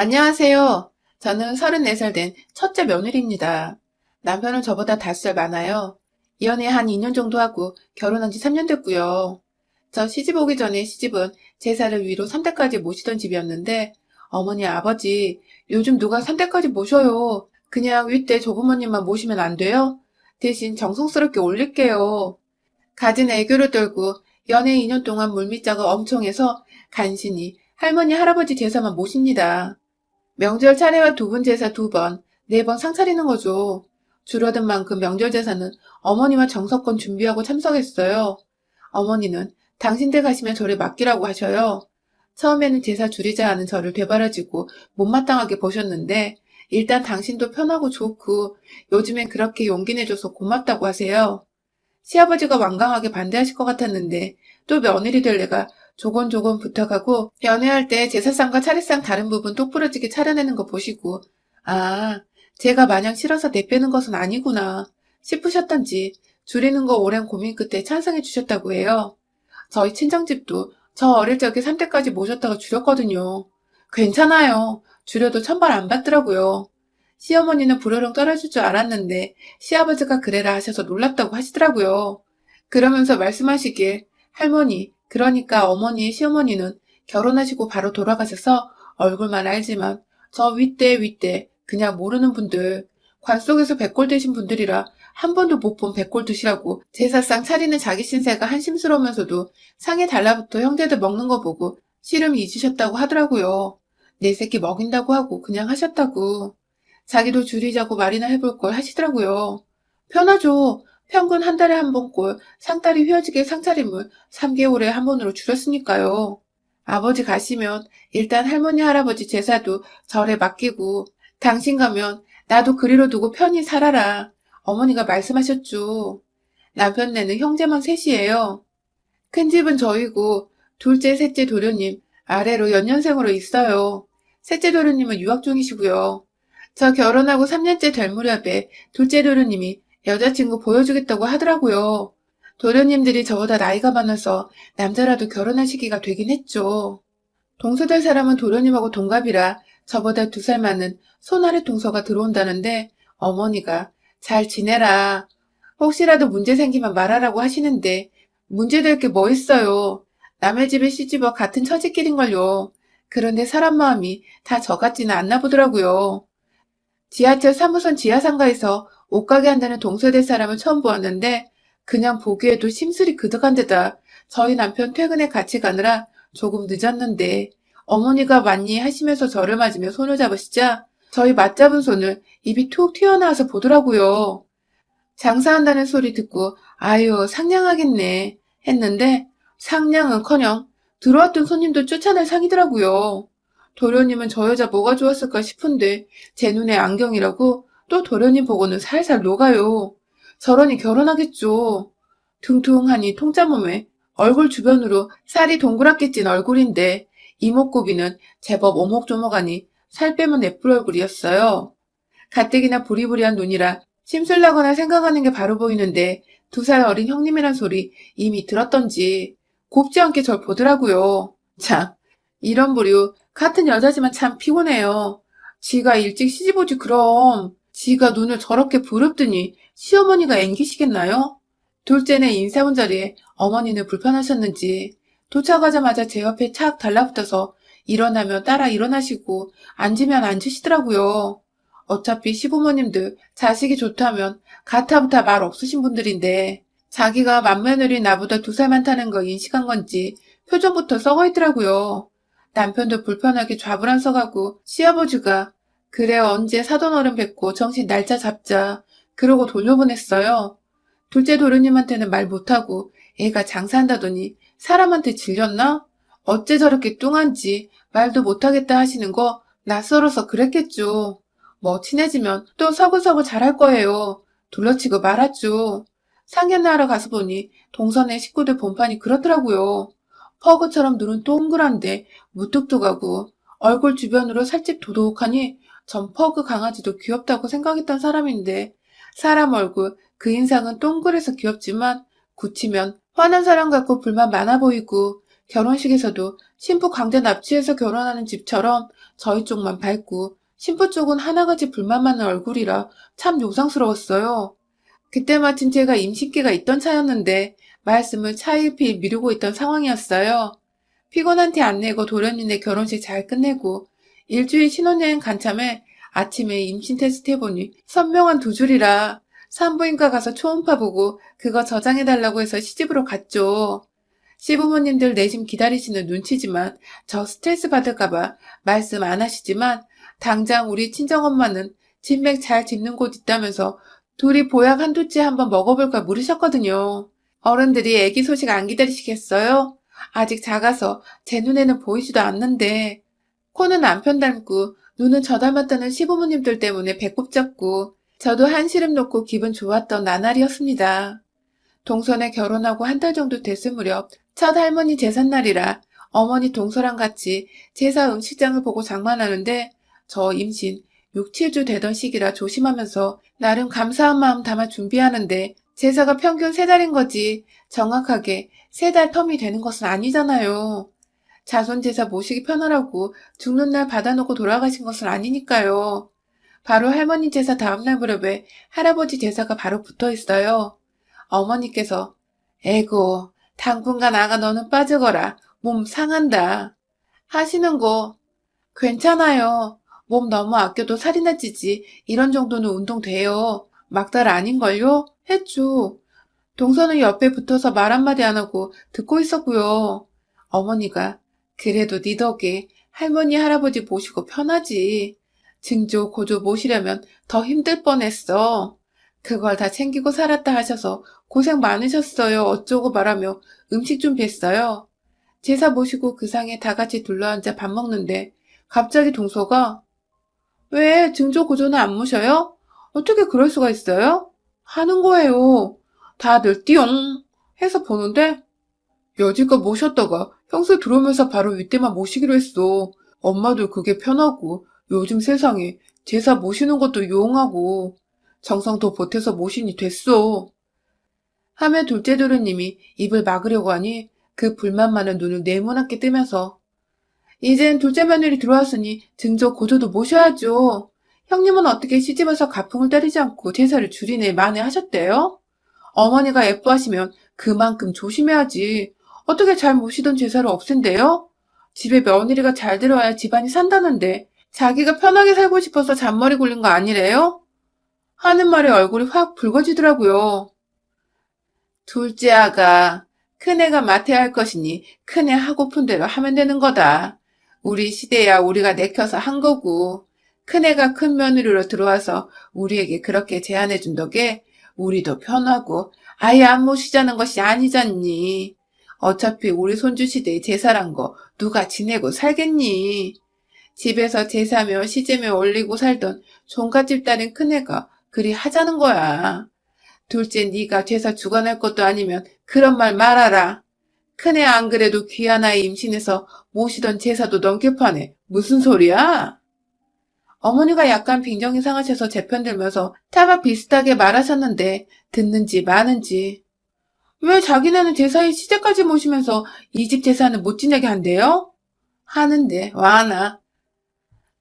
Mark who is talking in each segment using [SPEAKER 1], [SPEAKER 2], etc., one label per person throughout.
[SPEAKER 1] 안녕하세요. 저는 34살 된 첫째 며느리입니다. 남편은 저보다 5살 많아요. 이혼에 한 2년 정도 하고 결혼한 지 3년 됐고요. 저 시집 오기 전에 시집은 제사를 위로 3대까지 모시던 집이었는데 어머니, 아버지, 요즘 누가 3대까지 모셔요. 그냥 윗대 조부모님만 모시면 안 돼요? 대신 정성스럽게 올릴게요. 갖은 애교를 떨고 연애 2년 동안 물밑작업 엄청 해서 간신히 할머니, 할아버지 제사만 모십니다. 명절 차례와 두 분 제사 2번, 4번 상 차리는 거죠. 줄어든 만큼 명절 제사는 어머니와 정석권 준비하고 참석했어요. 어머니는 당신들 가시면 저를 맡기라고 하셔요. 처음에는 제사 줄이자 하는 저를 되바라지고 못마땅하게 보셨는데 일단 당신도 편하고 좋고 요즘엔 그렇게 용기 내줘서 고맙다고 하세요. 시아버지가 완강하게 반대하실 것 같았는데 또 며느리 될 내가 조곤조곤 부탁하고 연애할 때 제사상과 차례상 다른 부분 똑부러지게 차려내는 거 보시고 아, 제가 마냥 싫어서 내빼는 것은 아니구나 싶으셨던지 줄이는 거 오랜 고민 끝에 찬성해 주셨다고 해요. 저희 친정집도 저 어릴 적에 3대까지 모셨다가 줄였거든요. 괜찮아요. 줄여도 천발 안 받더라고요. 시어머니는 부르릉 떨어질 줄 알았는데 시아버지가 그래라 하셔서 놀랍다고 하시더라고요. 그러면서 말씀하시길 할머니, 그러니까 어머니, 시어머니는 결혼하시고 바로 돌아가셔서 얼굴만 알지만 저 윗대 그냥 모르는 분들 관 속에서 백골 되신 분들이라 한 번도 못 본 백골 드시라고 제사상 차리는 자기 신세가 한심스러우면서도 상에 달라붙어 형제들 먹는 거 보고 씨름 잊으셨다고 하더라고요. 내 새끼 먹인다고 하고 그냥 하셨다고. 자기도 줄이자고 말이나 해볼 걸 하시더라고요. 편하죠. 평균 한 달에 한 번꼴 상다리 휘어지게 상차림을 3개월에 한 번으로 줄였으니까요. 아버지 가시면 일단 할머니 할아버지 제사도 절에 맡기고 당신 가면 나도 그리로 두고 편히 살아라. 어머니가 말씀하셨죠. 남편네는 형제만 셋이에요. 큰 집은 저희고 둘째, 셋째 도련님 아래로 연년생으로 있어요. 셋째 도련님은 유학 중이시고요. 저 결혼하고 3년째 될 무렵에 둘째 도련님이 여자친구 보여주겠다고 하더라고요. 도련님들이 저보다 나이가 많아서 남자라도 결혼할 시기가 되긴 했죠. 동서될 사람은 도련님하고 동갑이라 저보다 2살 많은 손아래 동서가 들어온다는데 어머니가 잘 지내라. 혹시라도 문제 생기면 말하라고 하시는데 문제될 게 뭐 있어요. 남의 집에 시집와 같은 처지끼린걸요. 그런데 사람 마음이 다 저 같지는 않나 보더라고요. 지하철 3호선 지하상가에서 옷가게 한다는 동서될 사람을 처음 보았는데 그냥 보기에도 심술이 그득한 데다 저희 남편 퇴근에 같이 가느라 조금 늦었는데 어머니가 맞니 하시면서 저를 맞으며 손을 잡으시자 저희 맞잡은 손을 입이 툭 튀어나와서 보더라고요. 장사한다는 소리 듣고 아유 상냥하겠네 했는데 상냥은커녕 들어왔던 손님도 쫓아낼 상이더라고요. 도련님은 저 여자 뭐가 좋았을까 싶은데 제 눈에 안경이라고 또 도련님 보고는 살살 녹아요. 저러니 결혼하겠죠. 퉁퉁하니 통짜 몸에 얼굴 주변으로 살이 동그랗게 찐 얼굴인데 이목구비는 제법 오목조목하니 살 빼면 예쁠 얼굴이었어요. 가뜩이나 부리부리한 눈이라 심술나거나 생각하는 게 바로 보이는데 2살 어린 형님이란 소리 이미 들었던지 곱지 않게 절 보더라고요. 참, 이런 부류 같은 여자지만 참 피곤해요. 지가 일찍 시집오지 그럼. 지가 눈을 저렇게 부릅더니 시어머니가 앵기시겠나요? 둘째는 인사 온 자리에 어머니는 불편하셨는지 도착하자마자 제 옆에 착 달라붙어서 일어나면 따라 일어나시고 앉으면 앉으시더라고요. 어차피 시부모님들 자식이 좋다면 가타부타 말 없으신 분들인데 자기가 맏며느리 나보다 2살 많다는 거 인식한 건지 표정부터 썩어 있더라고요. 남편도 불편하게 좌불안 서가고 시아버지가 그래 언제 사돈 어른 뵙고 정신 날짜 잡자 그러고 돌려보냈어요. 둘째 도련님한테는 말 못하고 애가 장사한다더니 사람한테 질렸나? 어째 저렇게 뚱한지 말도 못하겠다 하시는 거 낯설어서 그랬겠죠. 뭐 친해지면 또 서구서구 잘할 거예요. 둘러치고 말았죠. 상견례하러 가서 보니 동선의 식구들 본판이 그렇더라고요. 퍼그처럼 눈은 동그란데 무뚝뚝하고 얼굴 주변으로 살집 도독하니 전 퍼그 강아지도 귀엽다고 생각했던 사람인데 사람 얼굴 그 인상은 동그래서 귀엽지만 굳히면 화난 사람 같고 불만 많아 보이고 결혼식에서도 신부 강제 납치해서 결혼하는 집처럼 저희 쪽만 밝고 신부 쪽은 하나같이 불만 많은 얼굴이라 참 요상스러웠어요. 그때 마침 제가 임신기가 있던 차였는데 말씀을 차일피일 미루고 있던 상황이었어요. 피곤한 티 안 내고 도련님네 결혼식 잘 끝내고 일주일 신혼여행 간 참에 아침에 임신 테스트 해보니 선명한 두 줄이라 산부인과 가서 초음파 보고 그거 저장해달라고 해서 시집으로 갔죠. 시부모님들 내심 기다리시는 눈치지만 저 스트레스 받을까봐 말씀 안 하시지만 당장 우리 친정엄마는 진맥 잘 짚는 곳 있다면서 둘이 보약 한두째 한번 먹어볼까 물으셨거든요. 어른들이 애기 소식 안 기다리시겠어요? 아직 작아서 제 눈에는 보이지도 않는데 코는 남편 닮고 눈은 저 닮았다는 시부모님들 때문에 배꼽 잡고 저도 한시름 놓고 기분 좋았던 나날이었습니다. 동선에 결혼하고 한 달 정도 됐을 무렵 첫 할머니 제삿날이라 어머니 동서랑 같이 제사 음식장을 보고 장만하는데 저 임신 6, 7주 되던 시기라 조심하면서 나름 감사한 마음 담아 준비하는데 제사가 평균 3달인 거지 정확하게 3달 텀이 되는 것은 아니잖아요. 자손제사 모시기 편하라고 죽는 날 받아놓고 돌아가신 것은 아니니까요. 바로 할머니 제사 다음날 무렵에 할아버지 제사가 바로 붙어 있어요. 어머니께서 에고 당분간 아가 너는 빠지거라 몸 상한다 하시는 거 괜찮아요. 몸 너무 아껴도 살이나 찌지 이런 정도는 운동 돼요. 막달 아닌걸요? 했죠. 동서는 옆에 붙어서 말 한마디 안 하고 듣고 있었고요. 어머니가 그래도 네 덕에 할머니 할아버지 모시고 편하지. 증조 고조 모시려면 더 힘들 뻔했어. 그걸 다 챙기고 살았다 하셔서 고생 많으셨어요. 어쩌고 말하며 음식 준비했어요. 제사 모시고 그 상에 다 같이 둘러앉아 밥 먹는데 갑자기 동서가 왜 증조 고조는 안 모셔요? 어떻게 그럴 수가 있어요? 하는 거예요. 다들 띠용 해서 보는데 여지껏 모셨다가 형수 들어오면서 바로 윗대만 모시기로 했어. 엄마도 그게 편하고 요즘 세상에 제사 모시는 것도 용하고 정성 더 보태서 모시니 됐어. 하며 둘째 도련님이 입을 막으려고 하니 그 불만 많은 눈을 네모나게 뜨면서 이젠 둘째 며느리 들어왔으니 증조 고조도 모셔야죠. 형님은 어떻게 시집와서 가풍을 때리지 않고 제사를 줄이네 만회하셨대요? 어머니가 예뻐하시면 그만큼 조심해야지. 어떻게 잘 모시던 제사를 없앤대요? 집에 며느리가 잘 들어와야 집안이 산다는데 자기가 편하게 살고 싶어서 잔머리 굴린 거 아니래요? 하는 말에 얼굴이 확 붉어지더라고요. 둘째 아가 큰애가 맡아야 할 것이니 큰애 하고픈 대로 하면 되는 거다. 우리 시대야 우리가 내켜서 한 거고 큰애가 큰 며느리로 들어와서 우리에게 그렇게 제안해준 덕에 우리도 편하고 아예 안 모시자는 것이 아니잖니. 어차피 우리 손주 시대에 제사란 거 누가 지내고 살겠니. 집에서 제사며 시제며 올리고 살던 종갓집 딸인 큰애가 그리 하자는 거야. 둘째 네가 제사 주관할 것도 아니면 그런 말 말아라. 큰애 안 그래도 귀한 아이 임신해서 모시던 제사도 넘게 파네. 무슨 소리야? 어머니가 약간 빈정이 상하셔서 제 편 들면서 타가 비슷하게 말하셨는데 듣는지 마는지 왜 자기네는 제사에 시제까지 모시면서 이 집 제사는 못 지내게 한대요? 하는데 와나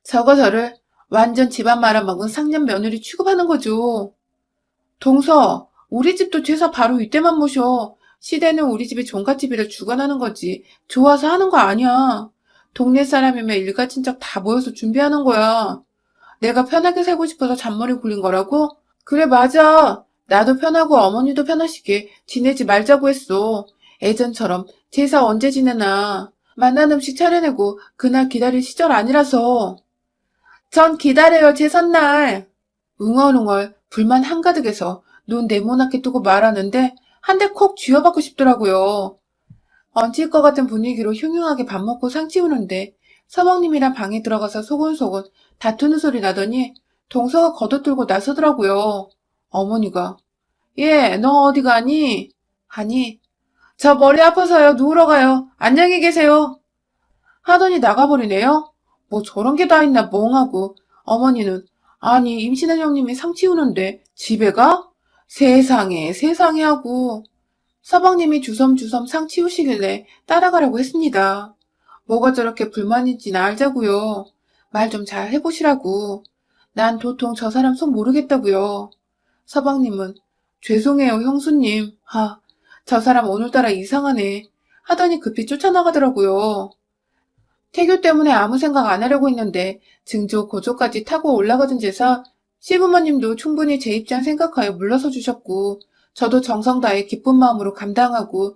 [SPEAKER 1] 저거 저를 완전 집안 말아먹은 상년 며느리 취급하는 거죠. 동서 우리 집도 제사 바로 이때만 모셔. 시대는 우리 집이 종갓집이라 주관하는 거지 좋아서 하는 거 아니야. 동네 사람이면 일가 친척 다 모여서 준비하는 거야. 내가 편하게 살고 싶어서 잔머리 굴린 거라고? 그래 맞아. 나도 편하고 어머니도 편하시게 지내지 말자고 했어. 예전처럼 제사 언제 지내나. 맛난 음식 차려내고 그날 기다릴 시절 아니라서. 전 기다려요 제삿날. 웅얼웅얼 불만 한가득해서 눈 네모나게 뜨고 말하는데 한 대 콕 쥐어받고 싶더라고요. 얹힐 것 같은 분위기로 흉흉하게 밥 먹고 상 치우는데 서방님이랑 방에 들어가서 소곤소곤 다투는 소리 나더니 동서가 걷어들고 나서더라고요. 어머니가 예, 너 어디 가니? 하니 저 머리 아파서요. 누우러 가요. 안녕히 계세요. 하더니 나가버리네요. 뭐 저런 게 다 있나 멍하고 어머니는 아니 임신한 형님이 상 치우는데 집에 가? 세상에 세상에 하고 서방님이 주섬주섬 상 치우시길래 따라가라고 했습니다. 뭐가 저렇게 불만인지 나 알자고요. 말 좀 잘 해보시라고. 난 도통 저 사람 속 모르겠다고요. 서방님은 죄송해요 형수님. 저 사람 오늘따라 이상하네. 하더니 급히 쫓아나가더라고요. 태교 때문에 아무 생각 안 하려고 했는데 증조 고조까지 타고 올라가던 제사 시부모님도 충분히 제 입장 생각하여 물러서 주셨고 저도 정성 다해 기쁜 마음으로 감당하고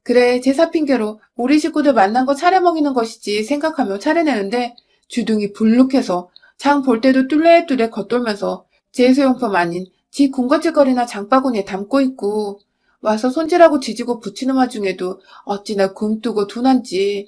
[SPEAKER 1] 그래 제사 핑계로 우리 식구들 만난 거 차려먹이는 것이지 생각하며 차려내는데 주둥이 불룩해서 장 볼 때도 뚫레뚫레 겉돌면서 제수용품 아닌 지 군것질거리나 장바구니에 담고 있고 와서 손질하고 지지고 붙이는 와중에도 어찌나 굼뜨고 둔한지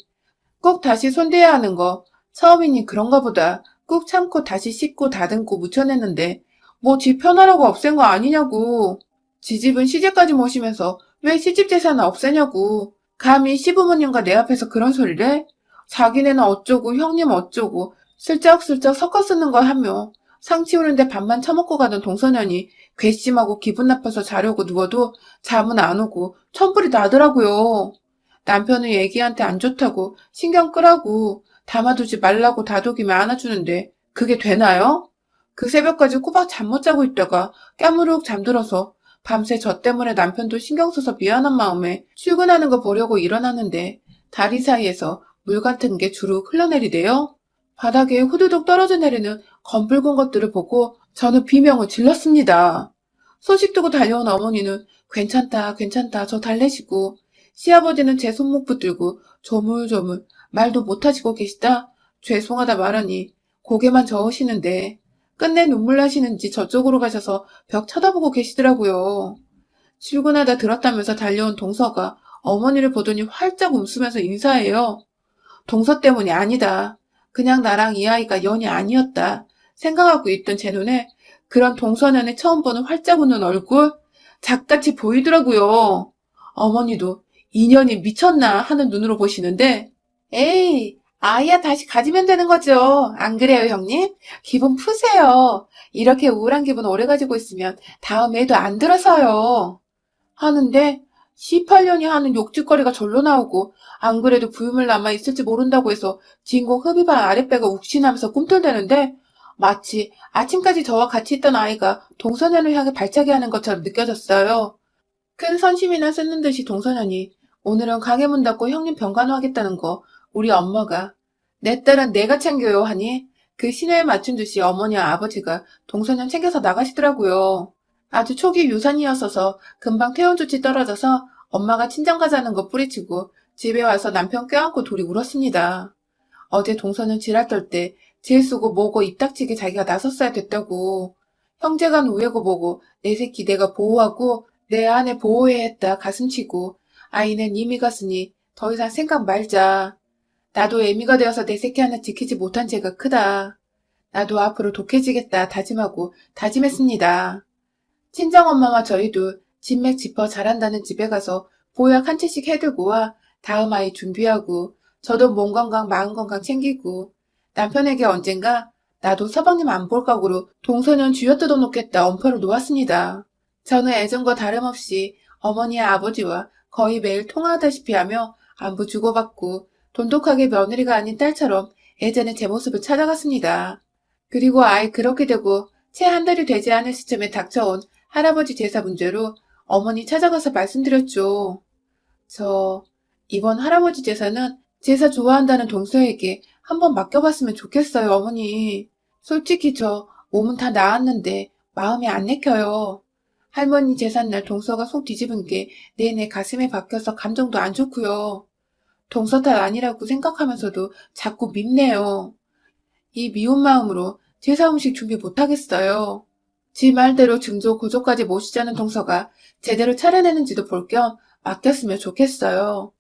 [SPEAKER 1] 꼭 다시 손대야 하는 거 처음이니 그런가 보다 꾹 참고 다시 씻고 다듬고 묻혀냈는데 뭐 지 편하라고 없앤 거 아니냐고. 지집은 시제까지 모시면서 왜 시집 재산은 없애냐고. 감히 시부모님과 내 앞에서 그런 소리를 해? 자기네는 어쩌고 형님 어쩌고 슬쩍슬쩍 섞어 쓰는 걸 하며 상 치우는데 밥만 처먹고 가던 동서년이 괘씸하고 기분 나빠서 자려고 누워도 잠은 안 오고 천불이 나더라고요. 남편은 애기한테 안 좋다고 신경 끄라고 담아두지 말라고 다독이며 안아주는데 그게 되나요? 그 새벽까지 꼬박 잠 못 자고 있다가 깨무룩 잠들어서 밤새 저 때문에 남편도 신경 써서 미안한 마음에 출근하는 거 보려고 일어나는데 다리 사이에서 물 같은 게 주룩 흘러내리대요. 바닥에 후두둑 떨어져 내리는 검붉은 것들을 보고 저는 비명을 질렀습니다. 소식 두고 달려온 어머니는 괜찮다 괜찮다 저 달래시고 시아버지는 제 손목 붙들고 조물조물 말도 못하시고 계시다 죄송하다 말하니 고개만 저으시는데 끝내 눈물 나시는지 저쪽으로 가셔서 벽 쳐다보고 계시더라고요. 출근하다 들었다면서 달려온 동서가 어머니를 보더니 활짝 웃으면서 인사해요. 동서 때문이 아니다. 그냥 나랑 이 아이가 연이 아니었다. 생각하고 있던 제 눈에 그런 동서년의 처음 보는 활짝 웃는 얼굴 작같이 보이더라고요. 어머니도 인연이 미쳤나 하는 눈으로 보시는데 에이 아이야 다시 가지면 되는 거죠. 안 그래요 형님? 기분 푸세요. 이렇게 우울한 기분 오래 가지고 있으면 다음 애도 안 들어서요. 하는데 18년이 하는 욕짓거리가 절로 나오고 안 그래도 부유물 남아있을지 모른다고 해서 진공 흡입한 아랫배가 욱신하면서 꿈틀대는데 마치 아침까지 저와 같이 있던 아이가 동서년을 향해 발차기 하는 것처럼 느껴졌어요. 큰 선심이나 쓰는 듯이 동서년이 오늘은 가게 문 닫고 형님 병간호하겠다는 거 우리 엄마가 내 딸은 내가 챙겨요 하니 그 신호에 맞춘 듯이 어머니와 아버지가 동서년 챙겨서 나가시더라고요. 아주 초기 유산이었어서 금방 퇴원 조치 떨어져서 엄마가 친정 가자는 거 뿌리치고 집에 와서 남편 껴안고 둘이 울었습니다. 어제 동서는 지랄 떨 때 질 쓰고 뭐고 입 닥치게 자기가 나섰어야 됐다고. 형제간 우애고 뭐고 내 새끼 내가 보호하고 내 아내 보호해야 했다 가슴치고 아이는 이미 갔으니 더 이상 생각 말자. 나도 애미가 되어서 내 새끼 하나 지키지 못한 죄가 크다. 나도 앞으로 독해지겠다 다짐하고 다짐했습니다. 친정엄마와 저희도 진맥 짚어 잘한다는 집에 가서 보약 한 채씩 해들고 와 다음 아이 준비하고 저도 몸 건강 마음 건강 챙기고 남편에게 언젠가 나도 서방님 안 볼 각오로 동서년 쥐어 뜯어놓겠다 엄포를 놓았습니다. 저는 예전과 다름없이 어머니와 아버지와 거의 매일 통화하다시피 하며 안부 주고받고 돈독하게 며느리가 아닌 딸처럼 예전의 제 모습을 찾아갔습니다. 그리고 아이 그렇게 되고 채 한 달이 되지 않을 시점에 닥쳐온 할아버지 제사 문제로 어머니 찾아가서 말씀드렸죠. 이번 할아버지 제사는 제사 좋아한다는 동서에게 한번 맡겨봤으면 좋겠어요, 어머니. 솔직히 저 몸은 다 나았는데 마음이 안 내켜요. 할머니 제삿날 동서가 속 뒤집은 게 내내 가슴에 박혀서 감정도 안 좋고요. 동서 탓 아니라고 생각하면서도 자꾸 밉네요. 이 미운 마음으로 제사 음식 준비 못하겠어요. 지 말대로 증조 고조까지 모시자는 동서가 제대로 차려내는지도 볼 겸 맡겼으면 좋겠어요.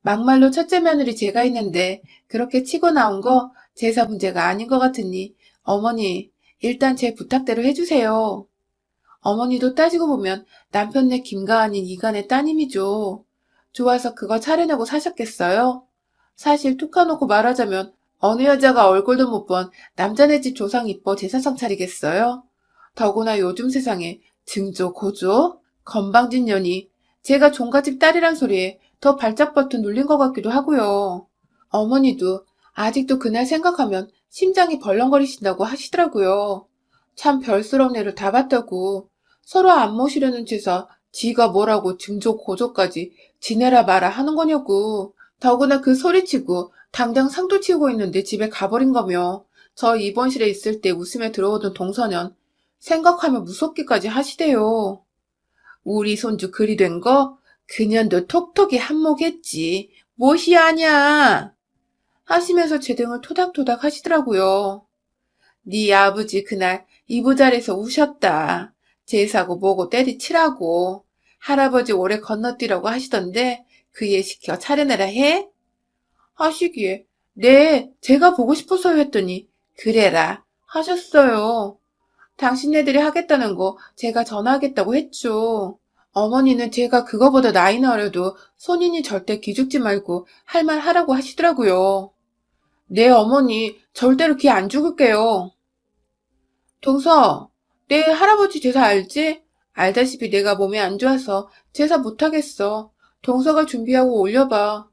[SPEAKER 1] 막말로 첫째 며느리 제가 있는데 그렇게 치고 나온 거 제사 문제가 아닌 것 같으니 어머니 일단 제 부탁대로 해주세요. 어머니도 따지고 보면 남편네 김가 아닌 이간의 따님이죠. 좋아서 그거 차려내고 사셨겠어요? 사실 툭 까놓고 말하자면 어느 여자가 얼굴도 못 본 남자네 집 조상 이뻐 제사상 차리겠어요? 더구나 요즘 세상에 증조 고조 건방진 년이 제가 종갓집 딸이란 소리에 더 발작 버튼 눌린 것 같기도 하고요. 어머니도 아직도 그날 생각하면 심장이 벌렁거리신다고 하시더라고요. 참 별스러운 애를 다 봤다고. 서로 안 모시려는 제사 지가 뭐라고 증조 고조까지 지내라 마라 하는 거냐고. 더구나 그 소리치고 당장 상도 치우고 있는데 집에 가버린 거며 저 입원실에 있을 때 웃으며 들어오던 동서년 생각하면 무섭기까지 하시대요. 우리 손주 그리 된 거? 그년도 톡톡이 한몫했지. 무엇이 아냐? 하시면서 제 등을 토닥토닥 하시더라고요. 네 아버지 그날 이부자리에서 우셨다. 제사고 뭐고 때리치라고. 할아버지 오래 건너뛰라고 하시던데 그에 시켜 차려내라 해? 하시기에 네 제가 보고 싶어서요 했더니 그래라 하셨어요. 당신네들이 하겠다는 거 제가 전화하겠다고 했죠. 어머니는 제가 그거보다 나이는 어려도 손인이 절대 기죽지 말고 할 말 하라고 하시더라고요. 네 어머니 절대로 기 안 죽을게요. 동서, 내 할아버지 제사 알지? 알다시피 내가 몸이 안 좋아서 제사 못하겠어. 동서가 준비하고 올려봐.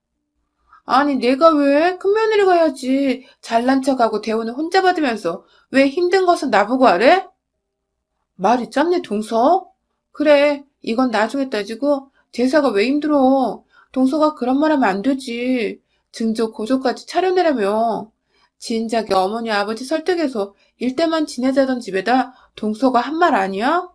[SPEAKER 1] 아니 내가 왜? 큰며느리가 해야지. 잘난 척하고 대우는 혼자 받으면서 왜 힘든 것은 나보고 하래? 말이 짧네, 동서? 그래, 이건 나중에 따지고, 제사가 왜 힘들어? 동서가 그런 말 하면 안 되지. 증조 고조까지 차려내라며. 진작에 어머니 아버지 설득해서 일대만 지내자던 집에다 동서가 한 말 아니야?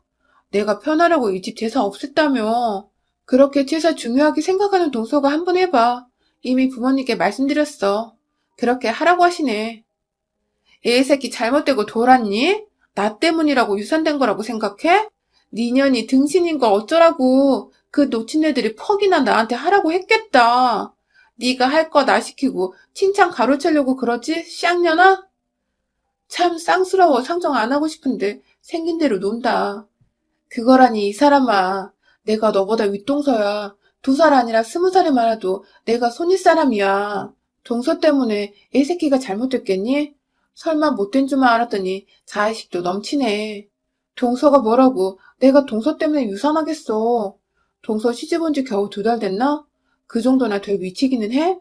[SPEAKER 1] 내가 편하라고 이 집 제사 없앴다며. 그렇게 제사 중요하게 생각하는 동서가 한 번 해봐. 이미 부모님께 말씀드렸어. 그렇게 하라고 하시네. 애 새끼 잘못되고 돌았니? 나 때문이라고 유산된 거라고 생각해? 니년이 등신인 걸 어쩌라고. 그 놓친 애들이 퍽이나 나한테 하라고 했겠다. 네가 할 거 나 시키고 칭찬 가로채려고 그러지? 쌍년아? 참 쌍스러워 상정 안 하고 싶은데 생긴 대로 논다. 그거라니 이 사람아. 내가 너보다 윗동서야. 2살 아니라 20살이 많아도 내가 손윗 사람이야. 동서 때문에 애 새끼가 잘못됐겠니? 설마 못된 줄만 알았더니 자의식도 넘치네. 동서가 뭐라고 내가 동서 때문에 유산하겠어. 동서 시집 온 지 겨우 2달 됐나? 그 정도나 될 위치기는 해?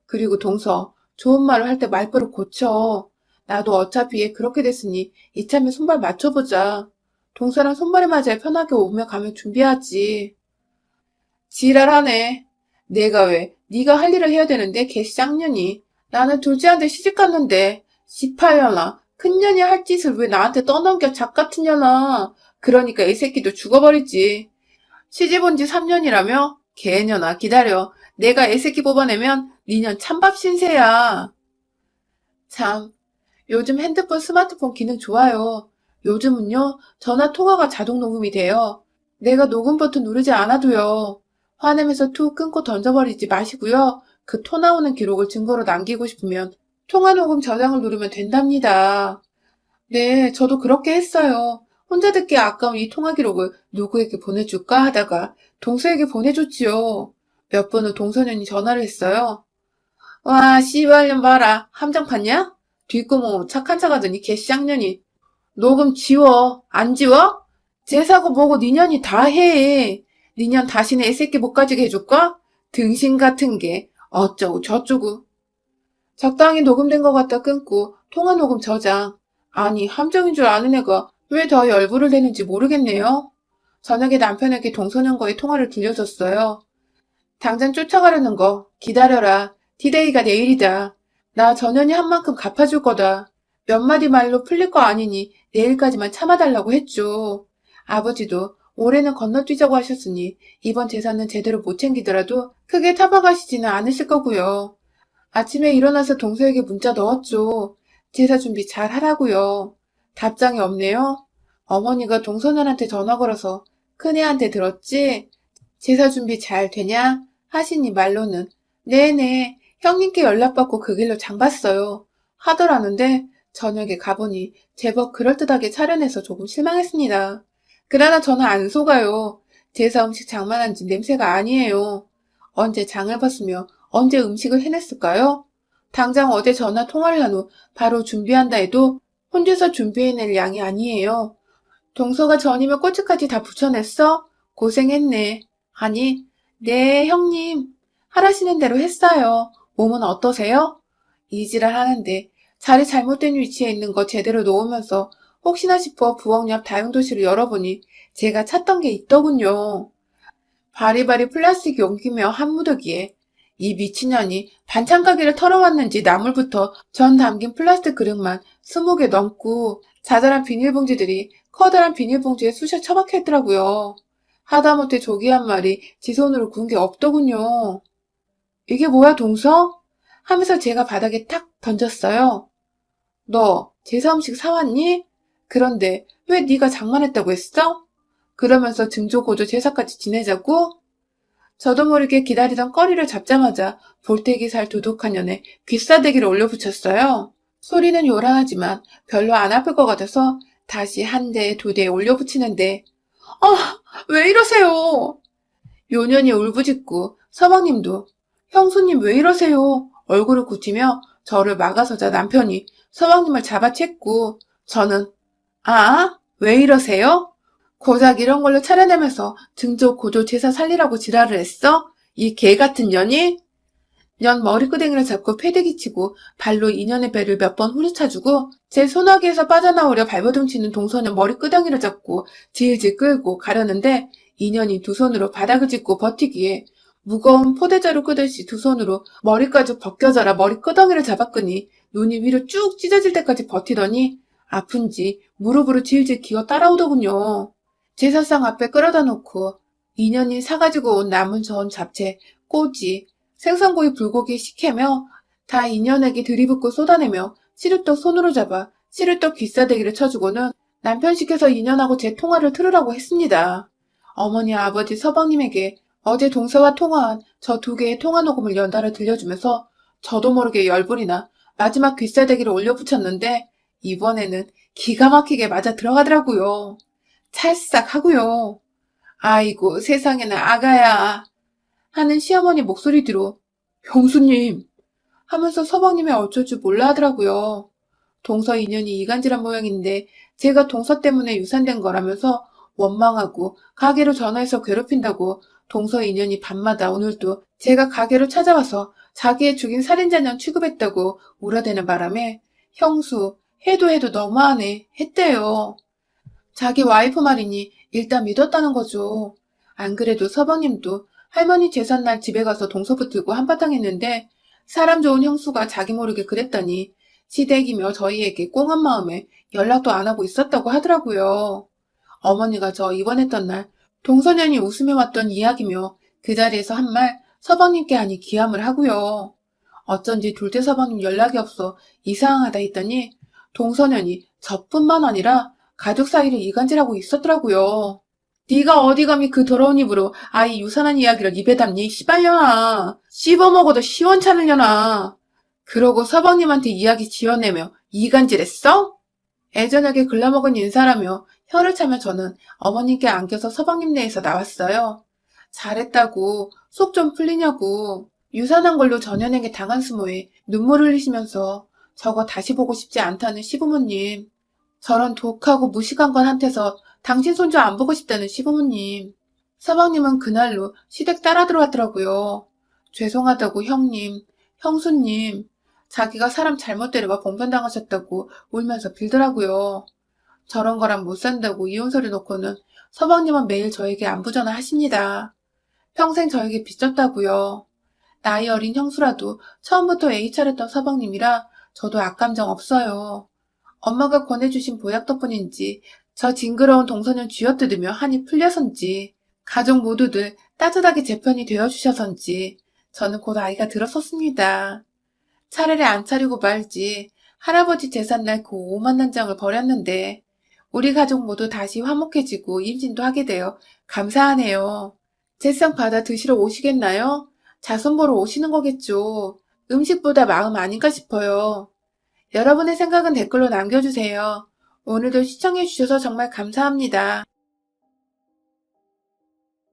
[SPEAKER 1] 그리고 동서 좋은 말을 할 때 말버릇 고쳐. 나도 어차피 얘 그렇게 됐으니 이참에 손발 맞춰보자. 동서랑 손발이 맞아야 편하게 오며 가며 준비하지. 지랄하네. 내가 왜 네가 할 일을 해야 되는데 걔 쌍년이. 나는 둘째한테 시집 갔는데 18년아 큰년이 할 짓을 왜 나한테 떠넘겨 작같은 년아. 그러니까 이 새끼도 죽어버리지. 시집 온 지 3년이라며? 개년아 기다려. 내가 애 새끼 뽑아내면 니년 찬밥 신세야. 참 요즘 핸드폰 스마트폰 기능 좋아요. 요즘은요 전화 통화가 자동 녹음이 돼요. 내가 녹음 버튼 누르지 않아도요. 화내면서 툭 끊고 던져버리지 마시고요. 그 토 나오는 기록을 증거로 남기고 싶으면 통화녹음 저장을 누르면 된답니다. 네, 저도 그렇게 했어요. 혼자 듣기 아까운 이 통화 기록을 누구에게 보내줄까 하다가 동서에게 보내줬지요. 몇 번 후 동서년이 전화를 했어요. 와, 씨발년 봐라. 함정 팠냐? 뒷구멍으로 착한 척하더니 개쌍년이. 녹음 지워. 안 지워? 제사고 뭐고 니년이 다 해. 니년 다시는 애새끼 못 가지게 해줄까? 등신 같은 게 어쩌고 저쩌고. 적당히 녹음된 것 같다 끊고 통화 녹음 저장. 아니 함정인 줄 아는 애가 왜 더 열불을 내는지 모르겠네요. 저녁에 남편에게 동소년과의 통화를 들려줬어요. 당장 쫓아가려는 거 기다려라. 디데이가 내일이다. 나 전현이 한 만큼 갚아줄 거다. 몇 마디 말로 풀릴 거 아니니 내일까지만 참아달라고 했죠. 아버지도 올해는 건너뛰자고 하셨으니 이번 제사는 제대로 못 챙기더라도 크게 타박하시지는 않으실 거고요. 아침에 일어나서 동서에게 문자 넣었죠. 제사 준비 잘 하라고요. 답장이 없네요. 어머니가 동서년한테 전화 걸어서 큰애한테 들었지? 제사 준비 잘 되냐? 하시니 말로는 네네 형님께 연락받고 그 길로 장 봤어요. 하더라는데 저녁에 가보니 제법 그럴듯하게 차려내서 조금 실망했습니다. 그러나 저는 안 속아요. 제사 음식 장만한 집 냄새가 아니에요. 언제 장을 봤으며 언제 음식을 해냈을까요? 당장 어제 전화 통화를 한 후 바로 준비한다 해도 혼자서 준비해낼 양이 아니에요. 동서가 전이며 꼬치까지 다 붙여냈어? 고생했네. 아니, 네, 형님. 하라시는 대로 했어요. 몸은 어떠세요? 이지랄 하는데 자리 잘못된 위치에 있는 거 제대로 놓으면서 혹시나 싶어 부엌 옆 다용도실을 열어보니 제가 찾던 게 있더군요. 바리바리 플라스틱 용기며 한 무더기에 이 미친년이 반찬 가게를 털어왔는지 나물부터 전 담긴 플라스틱 그릇만 20개 넘고 자잘한 비닐봉지들이 커다란 비닐봉지에 쑤셔 처박혀 있더라고요. 하다못해 조기 한 마리 지 손으로 구운 게 없더군요. 이게 뭐야, 동서? 하면서 제가 바닥에 탁 던졌어요. 너 제사 음식 사왔니? 그런데 왜 네가 장만했다고 했어? 그러면서 증조고조 제사까지 지내자고? 저도 모르게 기다리던 꺼리를 잡자마자 볼때기 살 두둑한 년에 귀싸대기를 올려붙였어요. 소리는 요란하지만 별로 안 아플 것 같아서 다시 한 대, 두 대 올려붙이는데 아, 왜 이러세요? 요년이 울부짖고 서방님도 형수님 왜 이러세요? 얼굴을 굳히며 저를 막아서자 남편이 서방님을 잡아챘고 저는 아, 왜 이러세요? 고작 이런 걸로 차려내면서 증조 고조 제사 살리라고 지랄을 했어? 이 개 같은 년이? 년 머리끄댕이를 잡고 패대기 치고 발로 인연의 배를 몇 번 후려차주고 제 소나기에서 빠져나오려 발버둥 치는 동서는 머리끄댕이를 잡고 질질 끌고 가려는데 인연이 두 손으로 바닥을 짚고 버티기에 무거운 포대자루 끄듯이 두 손으로 머리까지 벗겨져라 머리끄덩이를 잡았더니 눈이 위로 쭉 찢어질 때까지 버티더니 아픈지 무릎으로 질질 기어 따라오더군요. 제사상 앞에 끌어다 놓고 인연이 사가지고 온 남은 전 잡채, 꼬지, 생선구이 불고기 식혜며 다 인연에게 들이붓고 쏟아내며 시루떡 손으로 잡아 시루떡 귀싸대기를 쳐주고는 남편 시켜서 인연하고 제 통화를 틀으라고 했습니다. 어머니 아버지 서방님에게 어제 동서와 통화한 저 두 개의 통화 녹음을 연달아 들려주면서 저도 모르게 열불이 나 마지막 귀싸대기를 올려붙였는데 이번에는 기가 막히게 맞아 들어가더라고요. 찰싹 하고요. 아이고 세상에나 아가야 하는 시어머니 목소리 뒤로 형수님 하면서 서방님이 어쩔 줄 몰라 하더라고요. 동서 인연이 이간질한 모양인데 제가 동서 때문에 유산된 거라면서 원망하고 가게로 전화해서 괴롭힌다고 동서 인연이 밤마다 오늘도 제가 가게로 찾아와서 자기의 죽인 살인자년 취급했다고 울어대는 바람에 형수 해도 너무하네 했대요. 자기 와이프 말이니 일단 믿었다는 거죠. 안 그래도 서방님도 할머니 제삿날 집에 가서 동서 붙들고 한바탕 했는데 사람 좋은 형수가 자기 모르게 그랬더니 시댁이며 저희에게 꽁한 마음에 연락도 안 하고 있었다고 하더라고요. 어머니가 저 입원했던 날 동서년이 웃으며 왔던 이야기며 그 자리에서 한 말 서방님께 하니 기함을 하고요. 어쩐지 둘째 서방님 연락이 없어 이상하다 했더니 동서년이 저뿐만 아니라 가족 사이를 이간질하고 있었더라고요. 네가 어디 감히 그 더러운 입으로 아이 유산한 이야기를 입에 담니 씨발려나. 씹어먹어도 시원찮으려나. 그러고 서방님한테 이야기 지어내며 이간질했어? 애절하게 글러먹은 인사라며 혀를 차며 저는 어머님께 안겨서 서방님 내에서 나왔어요. 잘했다고 속 좀 풀리냐고. 유산한 걸로 전현에게 당한 수모에 눈물 흘리시면서 저거 다시 보고 싶지 않다는 시부모님. 저런 독하고 무식한 건 한테서 당신 손주 안 보고 싶다는 시부모님. 서방님은 그날로 시댁 따라 들어왔더라고요. 죄송하다고 형님, 형수님. 자기가 사람 잘못 데려와 봉변당하셨다고 울면서 빌더라고요. 저런 거랑 못 산다고 이혼서를 놓고는 서방님은 매일 저에게 안부 전화하십니다. 평생 저에게 빚졌다고요. 나이 어린 형수라도 처음부터 애이 차렸던 서방님이라 저도 악감정 없어요. 엄마가 권해주신 보약 덕분인지 저 징그러운 동서년 쥐어뜯으며 한이 풀려선지 가족 모두들 따뜻하게 제 편이 되어주셔선지 저는 곧 아이가 들었었습니다. 차례를 안 차리고 말지 할아버지 제삿날 그 오만난장을 버렸는데 우리 가족 모두 다시 화목해지고 임신도 하게 되어 감사하네요. 제상 받아 드시러 오시겠나요? 자손 보러 오시는 거겠죠. 음식보다 마음 아닌가 싶어요. 여러분의 생각은 댓글로 남겨주세요. 오늘도 시청해주셔서 정말 감사합니다.